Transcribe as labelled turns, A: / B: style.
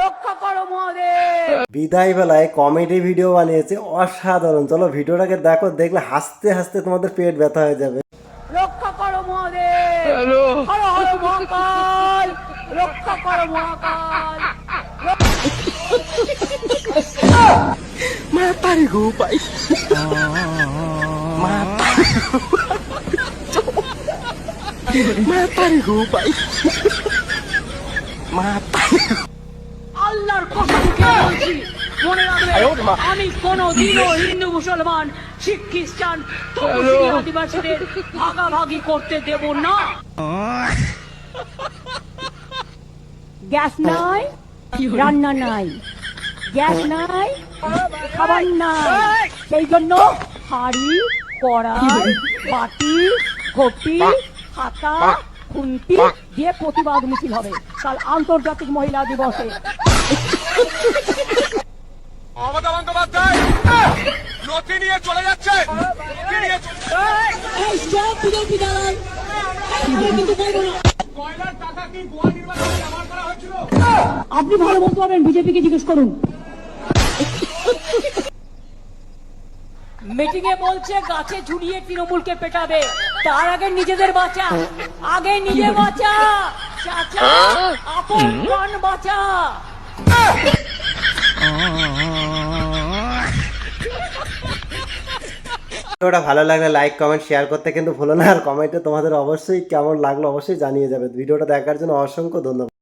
A: রক্ষা করো মহাদেব।
B: বিদায় বেলায় কমেডি ভিডিও বানিয়েছে অসাধারণ। চলো ভিডিওটাকে দেখো, দেখলে হাসতে হাসতে তোমাদের পেট ব্যথা হয়ে যাবে।
A: রক্ষা করো মহাদেব। হর হর মহাকাল, রক্ষা করো মহাকাল।
C: Matarí ko, pai. Matarí ko, pai. Matarí ko.
A: আল্লাহর কসম খেয়ে বলছি, মনে রাখবে আমি কোনোদিনও হিন্দু মুসলমান শিখ খ্রিস্টান তপসিলি আদিবাসীদের ভাগাভাগি করতে দেব না। গ্যাস নাই, রান্না নাই, গ্যাস নাই, খাবার নাই, সেই জন্য হাড়ি কড়াই বাটি ঘটি হাতা খুন্তি দিয়ে প্রতিবাদ মিছিল হবে কাল আন্তর্জাতিক মহিলা দিবসে।
D: মমতা বন্দ্যোপাধ্যায় নথি নিয়ে চলে যাচ্ছে। কয়লার টাকা কি গোয়া নির্বাচনে ব্যবহার করা হয়েছিল?
A: আপনি ভালো বলতে পারবেন, বিজেপিকে জিজ্ঞেস করুন। মিটিং এ বলছে গাছে ঝুলিয়ে তৃণমূলকে পেটাবে, তার আগে নিজেদের বাঁচা, আগে নিজে বাঁচা, চাচা আপন প্রাণ বাঁচা।
B: ভিডিওটা ভালো লাগলে লাইক কমেন্ট শেয়ার করতে কিন্তু ভুলো না। আর কমেন্টে তোমাদের অবশ্যই কেমন লাগলো অবশ্যই জানিয়ে যাবে। ভিডিওটা দেখার জন্য অসংখ্য ধন্যবাদ।